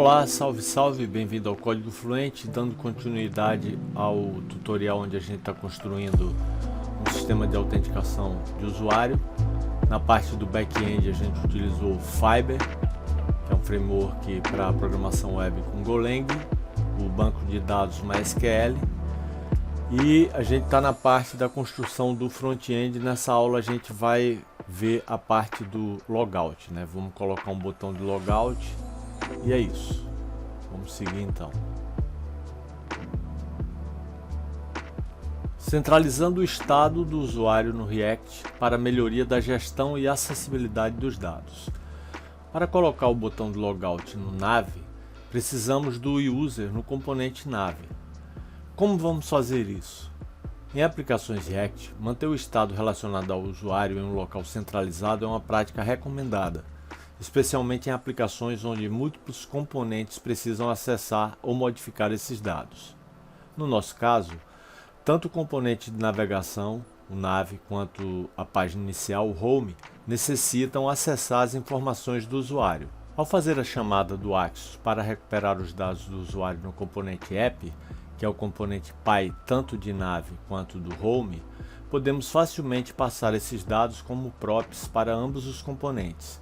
Olá, salve, salve, bem-vindo ao Código Fluente, dando continuidade ao tutorial onde a gente está construindo um sistema de autenticação de usuário. Na parte do back-end a gente utilizou Fiber, que é um framework para programação web com Golang, o banco de dados MySQL, e a gente está na parte da construção do front-end. Nessa aula a gente vai ver a parte do logout, né? Vamos colocar um botão de logout. E é isso. Vamos seguir então. Centralizando o estado do usuário no React para melhoria da gestão e acessibilidade dos dados. Para colocar o botão de logout no nav, precisamos do user no componente nav. Como vamos fazer isso? Em aplicações React, manter o estado relacionado ao usuário em um local centralizado é uma prática recomendada, especialmente em aplicações onde múltiplos componentes precisam acessar ou modificar esses dados. No nosso caso, tanto o componente de navegação, o nav, quanto a página inicial, o home, necessitam acessar as informações do usuário. Ao fazer a chamada do Axios para recuperar os dados do usuário no componente app, que é o componente pai tanto de nav quanto do home, podemos facilmente passar esses dados como props para ambos os componentes.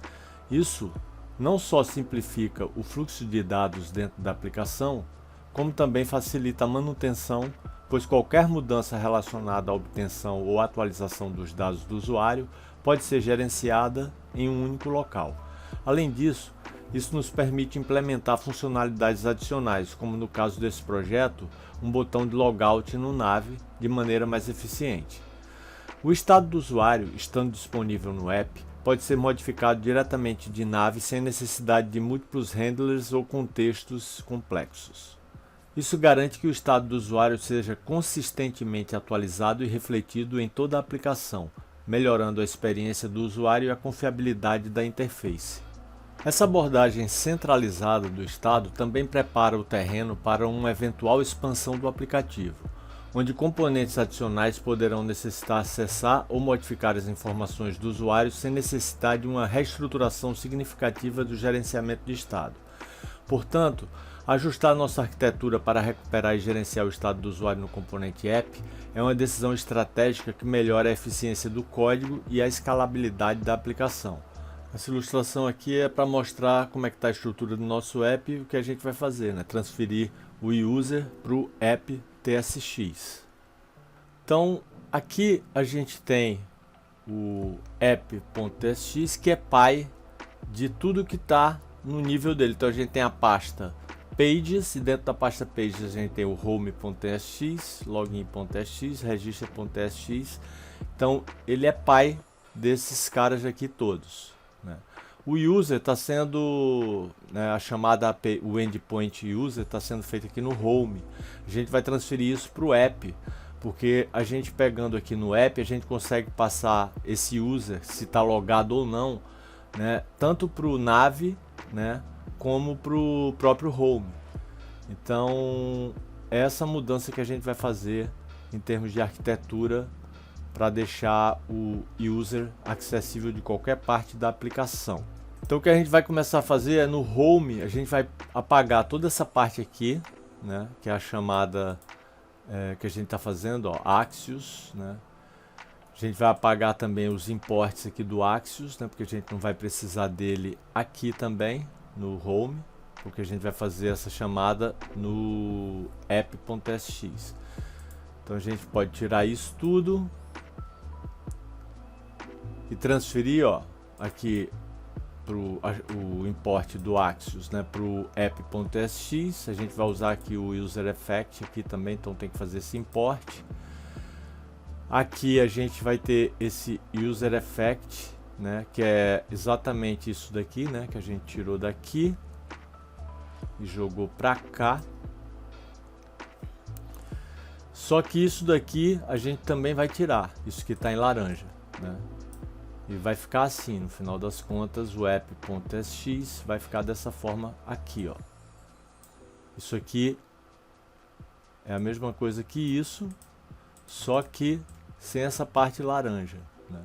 Isso não só simplifica o fluxo de dados dentro da aplicação, como também facilita a manutenção, pois qualquer mudança relacionada à obtenção ou atualização dos dados do usuário pode ser gerenciada em um único local. Além disso, isso nos permite implementar funcionalidades adicionais, como no caso desse projeto, um botão de logout no nav de maneira mais eficiente. O estado do usuário, estando disponível no app, pode ser modificado diretamente de nav sem necessidade de múltiplos handlers ou contextos complexos. Isso garante que o estado do usuário seja consistentemente atualizado e refletido em toda a aplicação, melhorando a experiência do usuário e a confiabilidade da interface. Essa abordagem centralizada do estado também prepara o terreno para uma eventual expansão do aplicativo, onde componentes adicionais poderão necessitar acessar ou modificar as informações do usuário sem necessidade de uma reestruturação significativa do gerenciamento de estado. Portanto, ajustar nossa arquitetura para recuperar e gerenciar o estado do usuário no componente app é uma decisão estratégica que melhora a eficiência do código e a escalabilidade da aplicação. Essa ilustração aqui é para mostrar como é que está a estrutura do nosso app e o que a gente vai fazer, né? Transferir o user para o app TSX. Então, aqui a gente tem o app.tsx, que é pai de tudo que está no nível dele. Então a gente tem a pasta pages, e dentro da pasta pages a gente tem o home.tsx, login.tsx, register.tsx. Então ele é pai desses caras aqui todos, né? O user está sendo, né, a chamada o endpoint user está sendo feito aqui no home. A gente vai transferir isso para o app, porque a gente pegando aqui no app a gente consegue passar esse user, se está logado ou não, né, tanto para o nav, né, como para o próprio home. Então é essa mudança que a gente vai fazer em termos de arquitetura para deixar o user acessível de qualquer parte da aplicação. Então o que a gente vai começar a fazer é no home, a gente vai apagar toda essa parte aqui, né, que é a chamada que a gente está fazendo, ó, Axios, né. A gente vai apagar também os imports aqui do Axios, né, porque a gente não vai precisar dele aqui também no home, porque a gente vai fazer essa chamada no app.tsx. Então a gente pode tirar isso tudo e transferir, ó, aqui o import do Axios, né, para o app.tsx. A gente vai usar aqui o user effect aqui também, então tem que fazer esse import. Aqui a gente vai ter esse user effect, né, que é exatamente isso daqui, né, que a gente tirou daqui e jogou para cá. Só que isso daqui a gente também vai tirar, isso que está em laranja, né? E vai ficar assim, no final das contas, o app.tsx vai ficar dessa forma aqui, ó. Isso aqui é a mesma coisa que isso, só que sem essa parte laranja, né?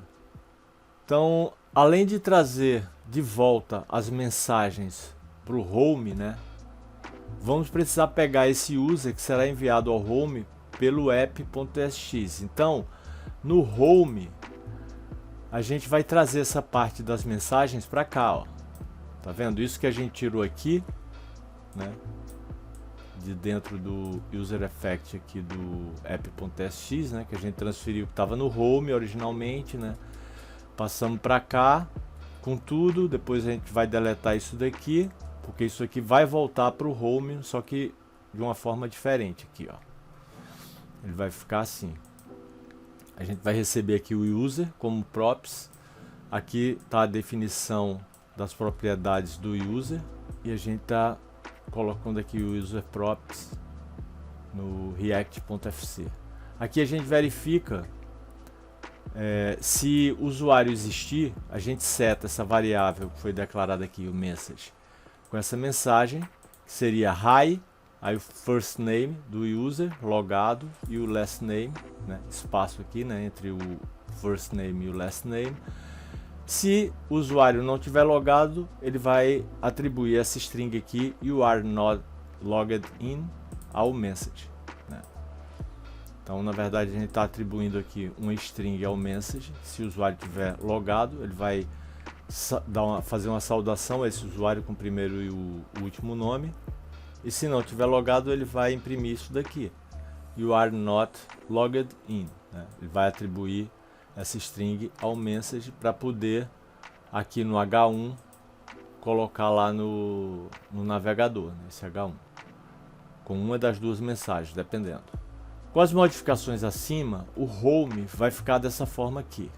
Então, além de trazer de volta as mensagens para o home, né, vamos precisar pegar esse user que será enviado ao home pelo app.sx. Então, no home, a gente vai trazer essa parte das mensagens para cá, ó. Tá vendo? Isso que a gente tirou aqui, né? De dentro do user effect aqui do app.sx, né? Que a gente transferiu, que estava no home originalmente, né? Passamos para cá com tudo. Depois a gente vai deletar isso daqui, porque isso aqui vai voltar para o home, só que de uma forma diferente aqui, ó. Ele vai ficar assim. A gente vai receber aqui o user como props. Aqui está a definição das propriedades do user e a gente está colocando aqui o user props no react.fc. Aqui a gente verifica se o usuário existir, a gente seta essa variável que foi declarada aqui, o message, com essa mensagem que seria hi, aí o first name do user logado e o last name, né, espaço aqui, né, entre o first name e o last name. Se o usuário não tiver logado, ele vai atribuir essa string aqui, you are not logged in, ao message, né? Então, na verdade, a gente está atribuindo aqui uma string ao message. Se o usuário tiver logado, ele vai fazer uma saudação a esse usuário com o primeiro e o último nome. E se não tiver logado, ele vai imprimir isso daqui, you are not logged in, né? Ele vai atribuir essa string ao message para poder aqui no H1 colocar lá no navegador, né, esse H1 com uma das duas mensagens, dependendo. Com as modificações acima, o home vai ficar dessa forma aqui.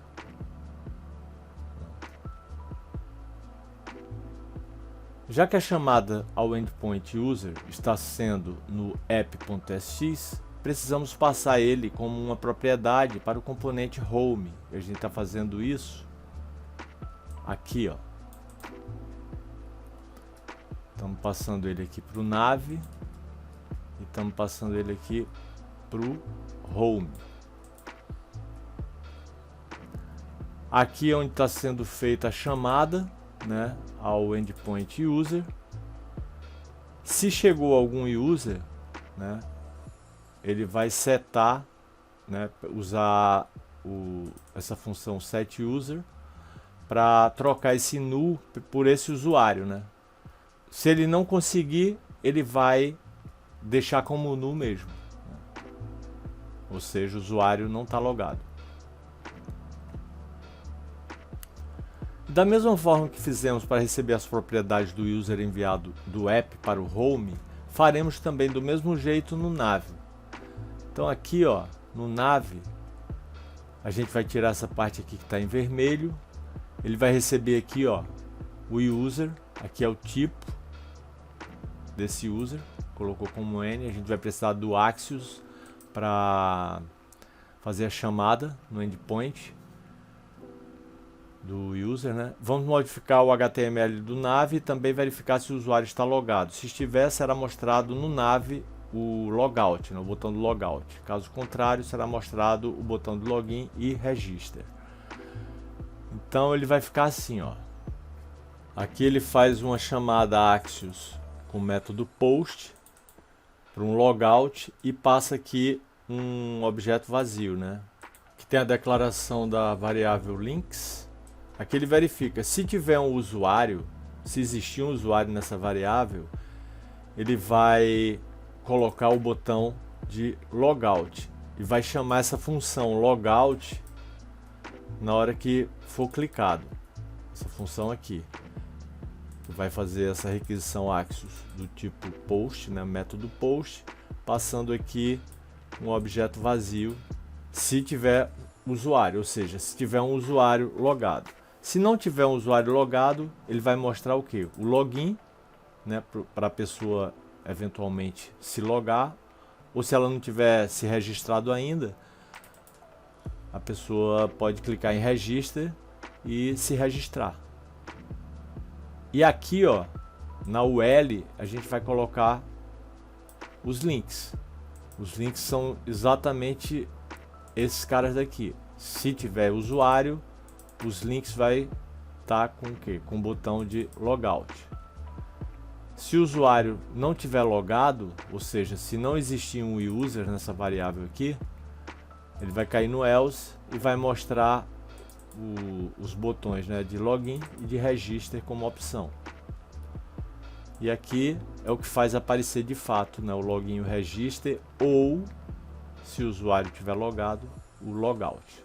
Já que a chamada ao endpoint user está sendo no app.sx, precisamos passar ele como uma propriedade para o componente home. A gente está fazendo isso aqui, ó. Estamos passando ele aqui para o nav e estamos passando ele aqui para o home. Aqui é onde está sendo feita a chamada, né, ao endpoint user. Se chegou algum user, né, ele vai setar, né, usar essa função setUser para trocar esse null por esse usuário, né? Se ele não conseguir, ele vai deixar como null mesmo, né? Ou seja, o usuário não está logado. Da mesma forma que fizemos para receber as propriedades do user enviado do app para o home, faremos também do mesmo jeito no nav. Então aqui, ó, no nav, a gente vai tirar essa parte aqui que está em vermelho. Ele vai receber aqui, ó, o user. Aqui é o tipo desse user, colocou como N. A gente vai precisar do Axios para fazer a chamada no endpoint do user, né? Vamos modificar o HTML do nav e também verificar se o usuário está logado. Se estiver, será mostrado no nav o logout, né, o botão do logout. Caso contrário, será mostrado o botão do login e register. Então ele vai ficar assim, ó. Aqui ele faz uma chamada Axios com o método post para um logout e passa aqui um objeto vazio, né, que tem a declaração da variável links. Aqui ele verifica se tiver um usuário, se existir um usuário nessa variável, ele vai colocar o botão de logout e vai chamar essa função logout na hora que for clicado. Essa função aqui que vai fazer essa requisição Axios do tipo post, né, método post, passando aqui um objeto vazio se tiver usuário, ou seja, se tiver um usuário logado. Se não tiver um usuário logado, ele vai mostrar o que? O login, né, para a pessoa eventualmente se logar, ou se ela não tiver se registrado ainda, a pessoa pode clicar em register e se registrar. E aqui, ó, na UL a gente vai colocar os links. Os links são exatamente esses caras daqui. Se tiver usuário, os links vai estar com o quê? Com o botão de logout. Se o usuário não tiver logado, ou seja, se não existir um user nessa variável aqui, ele vai cair no else e vai mostrar os botões, né, de login e de register como opção. E aqui é o que faz aparecer de fato, né, o login e o register, ou, se o usuário tiver logado, o logout.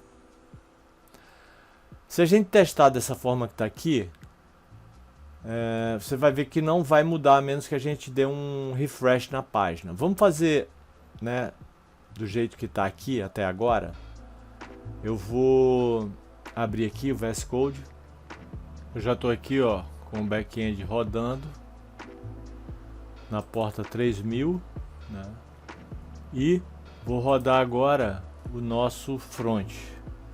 Se a gente testar dessa forma que está aqui, você vai ver que não vai mudar, a menos que a gente dê um refresh na página. Vamos fazer, né, do jeito que está aqui até agora. Eu vou abrir aqui o VS Code. Eu já estou aqui, ó, com o back-end rodando na porta 3000, né? E vou rodar agora o nosso front.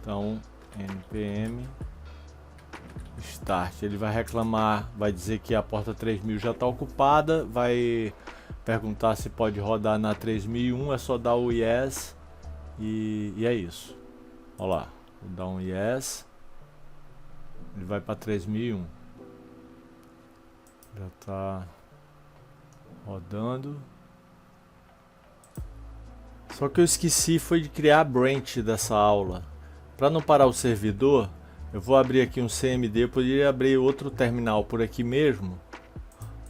Então, npm start. Ele vai reclamar, vai dizer que a porta 3000 já está ocupada, vai perguntar se pode rodar na 3001, é só dar o yes e é isso. Olha lá, vou dar um yes, ele vai para 3001. Já está rodando. Só que eu esqueci foi de criar a branch dessa aula. Para não parar o servidor, eu vou abrir aqui um CMD. Eu poderia abrir outro terminal por aqui mesmo,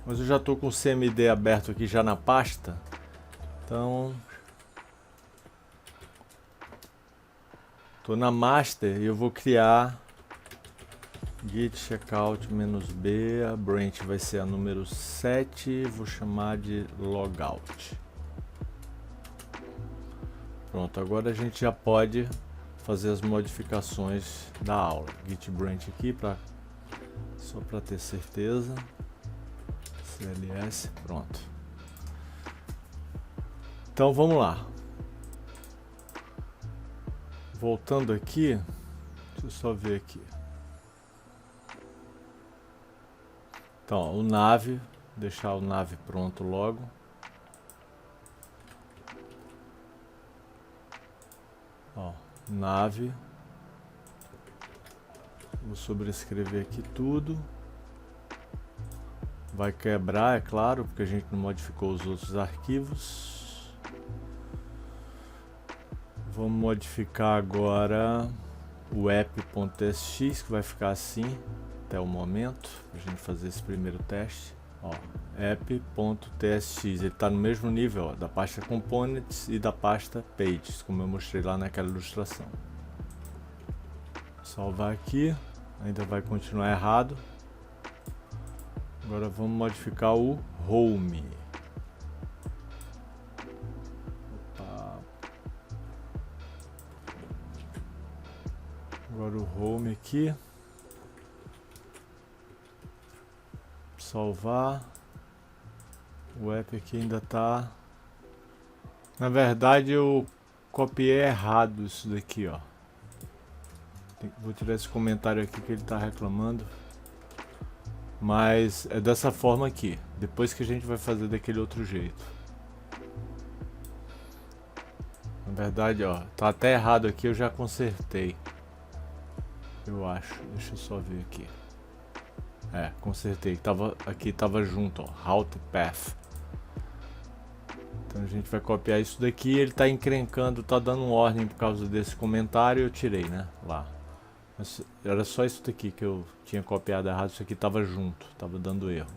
mas eu já estou com o CMD aberto aqui já na pasta. Então, estou na master e eu vou criar git checkout -b, a branch vai ser a número 7, vou chamar de logout. Pronto, agora a gente já pode fazer as modificações da aula. Git branch aqui, só para ter certeza. CLS, pronto. Então vamos lá. Voltando aqui, deixa eu só ver aqui. Então, o nav, deixar o nav pronto logo. Ó, nav. Vou sobrescrever aqui tudo. Vai quebrar, é claro, porque a gente não modificou os outros arquivos. Vamos modificar agora o app.txt, que vai ficar assim até o momento, para a gente fazer esse primeiro teste. Ó, app.txt, ele está no mesmo nível, ó, da pasta components e da pasta pages, como eu mostrei lá naquela ilustração. Salvar aqui, ainda vai continuar errado. Agora vamos modificar o home. Opa. Agora o home aqui. Salvar. O app aqui ainda está. Na verdade eu copiei errado isso daqui, ó. Vou tirar esse comentário aqui que ele está reclamando. Mas é dessa forma aqui. Depois que a gente vai fazer daquele outro jeito. Na verdade, ó, tá até errado aqui, eu já consertei. Eu acho. Deixa eu só ver aqui. É, consertei. Aqui tava junto, ó. Route Path. Então a gente vai copiar isso daqui. Ele tá encrencando, tá dando um warning por causa desse comentário. Eu tirei, né? Lá. Mas era só isso daqui que eu tinha copiado errado. Isso aqui tava junto, tava dando erro.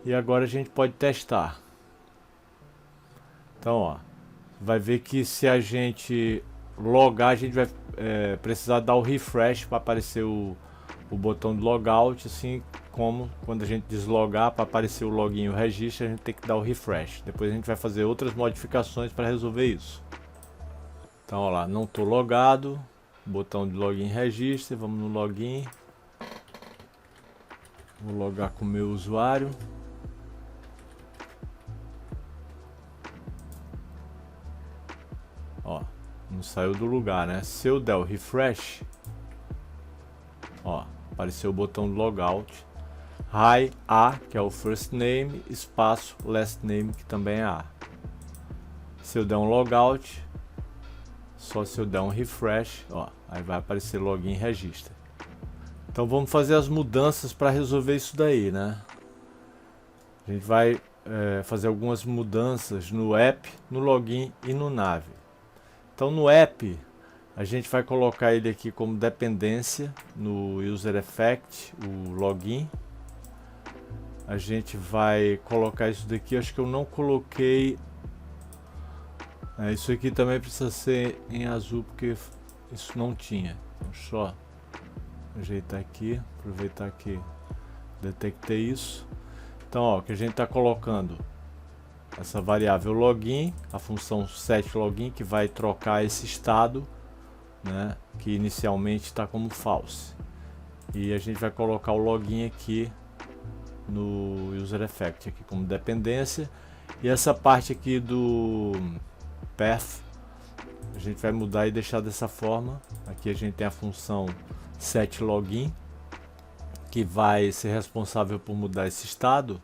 E agora a gente pode testar. Então, ó, vai ver que se a gente logar, a gente vai precisar dar o refresh para aparecer o botão de logout, assim como quando a gente deslogar para aparecer o login e o registro, a gente tem que dar o refresh. Depois a gente vai fazer outras modificações para resolver isso. Então, ó lá, não estou logado. Botão de login e registro, vamos no login. Vou logar com o meu usuário. Ó, não saiu do lugar, né? Se eu der o refresh, ó, apareceu o botão de logout. Hi, A, que é o first name, espaço, last name, que também é A. Se eu der um logout, só se eu der um refresh, ó, aí vai aparecer login e registro. Então vamos fazer as mudanças para resolver isso daí, né? A gente vai fazer algumas mudanças no app, no login e no nav. Então no app a gente vai colocar ele aqui como dependência no user effect, o login. A gente vai colocar isso daqui, acho que eu não coloquei. Isso aqui também precisa ser em azul porque isso não tinha. Então só ajeitar aqui, aproveitar que detectei isso. Então ó, que a gente está colocando essa variável login, a função setLogin, que vai trocar esse estado, né, que inicialmente está como false. E a gente vai colocar o login aqui no user effect aqui como dependência. E essa parte aqui do path a gente vai mudar e deixar dessa forma. Aqui a gente tem a função setLogin, que vai ser responsável por mudar esse estado,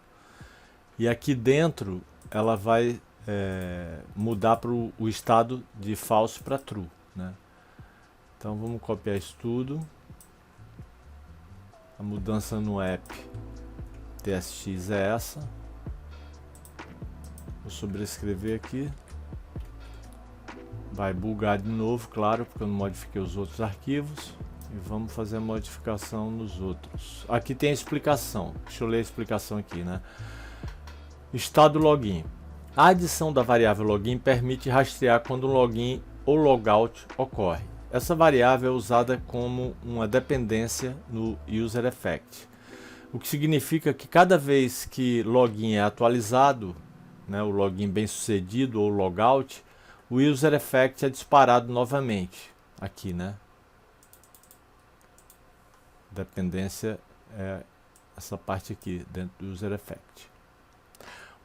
e aqui dentro ela vai mudar para o estado de false para true, né? Então vamos copiar isso tudo. A mudança no app TSX é essa. Vou sobrescrever aqui. Vai bugar de novo, claro, porque eu não modifiquei os outros arquivos. E vamos fazer a modificação nos outros. Aqui tem a explicação. Deixa eu ler a explicação aqui, né? Estado login. A adição da variável login permite rastrear quando um login ou logout ocorre. Essa variável é usada como uma dependência no user effect, o que significa que cada vez que login é atualizado, né, o login bem sucedido ou logout, o user effect é disparado novamente aqui, né? Dependência é essa parte aqui dentro do user effect.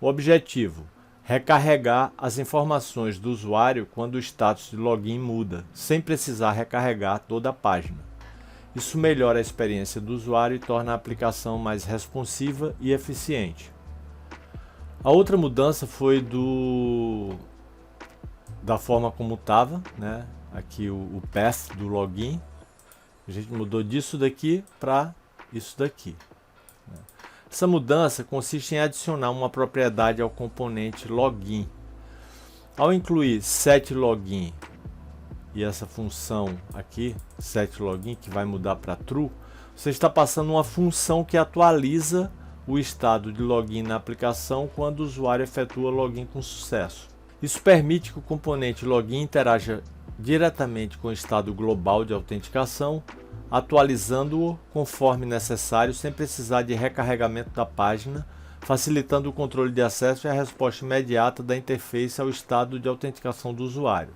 O objetivo: recarregar as informações do usuário quando o status de login muda, sem precisar recarregar toda a página. Isso melhora a experiência do usuário e torna a aplicação mais responsiva e eficiente. A outra mudança foi da forma como estava, né? Aqui o path do login. A gente mudou disso daqui para isso daqui. Essa mudança consiste em adicionar uma propriedade ao componente login. Ao incluir setLogin e essa função aqui, setLogin, que vai mudar para true, você está passando uma função que atualiza o estado de login na aplicação quando o usuário efetua login com sucesso. Isso permite que o componente login interaja diretamente com o estado global de autenticação, atualizando-o conforme necessário, sem precisar de recarregamento da página, facilitando o controle de acesso e a resposta imediata da interface ao estado de autenticação do usuário.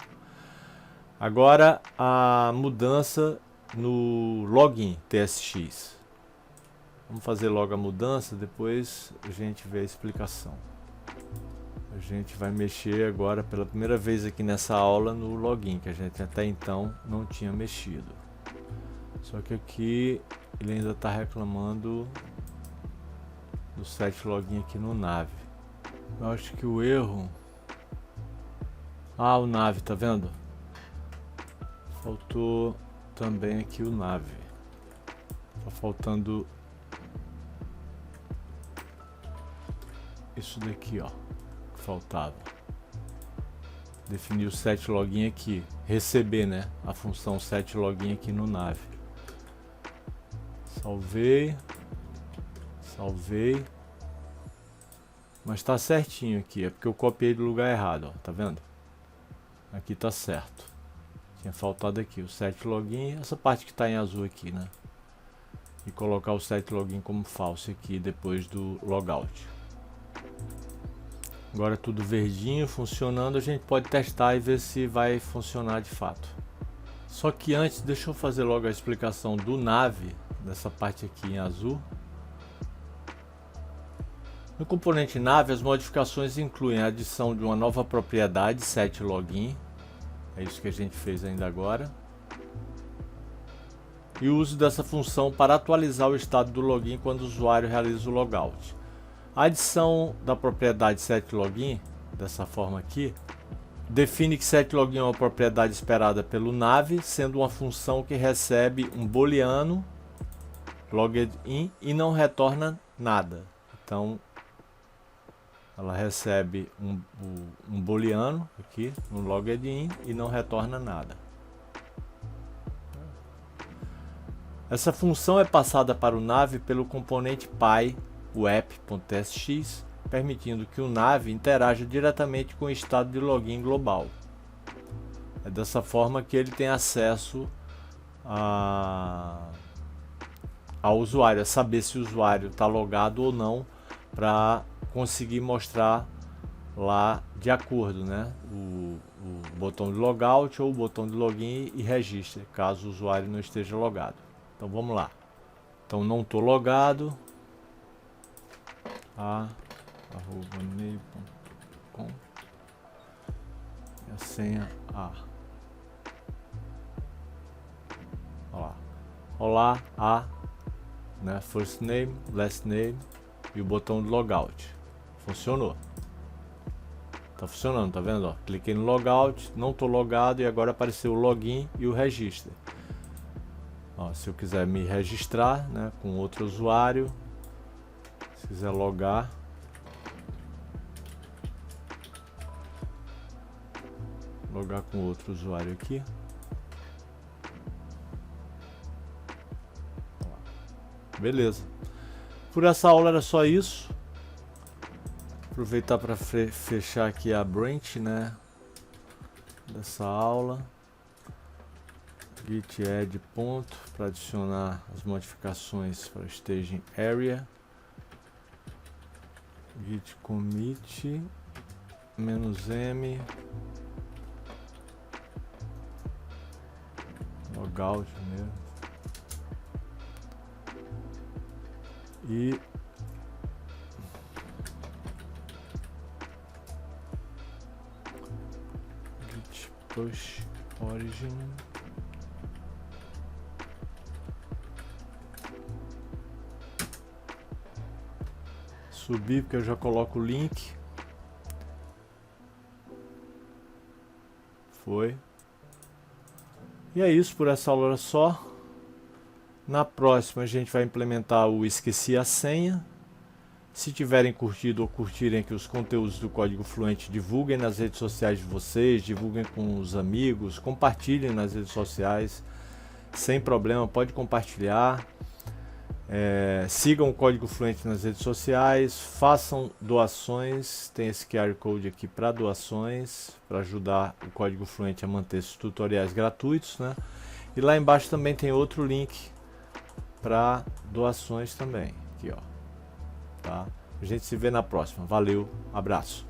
Agora a mudança no login TSX. Vamos fazer logo a mudança, depois a gente vê a explicação. A gente vai mexer agora pela primeira vez aqui nessa aula no login, que a gente até então não tinha mexido. Só que aqui ele ainda está reclamando do setLogin aqui no nav. Eu acho que o erro... o nav, tá vendo? Faltou também aqui o nav. Tá faltando isso daqui, ó. Faltava. Definir o setLogin aqui. Receber, né? A função setLogin aqui no nav. Salvei. Salvei. Mas tá certinho aqui. É porque eu copiei do lugar errado, ó. Tá vendo? Aqui tá certo. Tinha faltado aqui o setLogin. Essa parte que tá em azul aqui, né? E colocar o setLogin como false aqui depois do logout. Agora tudo verdinho, funcionando. A gente pode testar e ver se vai funcionar de fato. Só que antes, deixa eu fazer logo a explicação do nav, dessa parte aqui em azul. No componente nav, as modificações incluem a adição de uma nova propriedade, setLogin. É isso que a gente fez ainda agora. E o uso dessa função para atualizar o estado do login quando o usuário realiza o logout. A adição da propriedade setLogin, dessa forma aqui, define que setLogin é uma propriedade esperada pelo nav, sendo uma função que recebe um booleano logged in e não retorna nada. Então, ela recebe um booleano aqui no login e não retorna nada. Essa função é passada para o nav pelo componente py, o app.tsx, permitindo que o nav interaja diretamente com o estado de login global. É dessa forma que ele tem acesso ao usuário, a saber se o usuário está logado ou não, para conseguir mostrar lá de acordo, né, o botão de logout ou o botão de login e registre, caso o usuário não esteja logado. Então vamos lá. Então não estou logado. @mail.com e a senha Olá, né, first name, last name e o botão de logout. Funcionou. Tá funcionando, tá vendo? Ó, cliquei no logout, não tô logado e agora apareceu o login e o registre. Ó, se eu quiser me registrar, né, com outro usuário, se quiser logar, com outro usuário aqui. Beleza. Por essa aula era só isso. Aproveitar para fechar aqui a branch, né, dessa aula. Git add ponto para adicionar as modificações para staging area. Git commit -m logout mesmo. E git push origin. Subir porque eu já coloco o link. Foi. E é isso, por essa aula só. Na próxima a gente vai implementar o esqueci a senha. Se tiverem curtido ou curtirem aqui os conteúdos do Código Fluente, divulguem nas redes sociais de vocês, divulguem com os amigos, compartilhem nas redes sociais, sem problema, pode compartilhar. Sigam o Código Fluente nas redes sociais, façam doações, tem esse QR Code aqui para doações, para ajudar o Código Fluente a manter esses tutoriais gratuitos, né? E lá embaixo também tem outro link para doações também, aqui ó, tá? A gente se vê na próxima, valeu, abraço.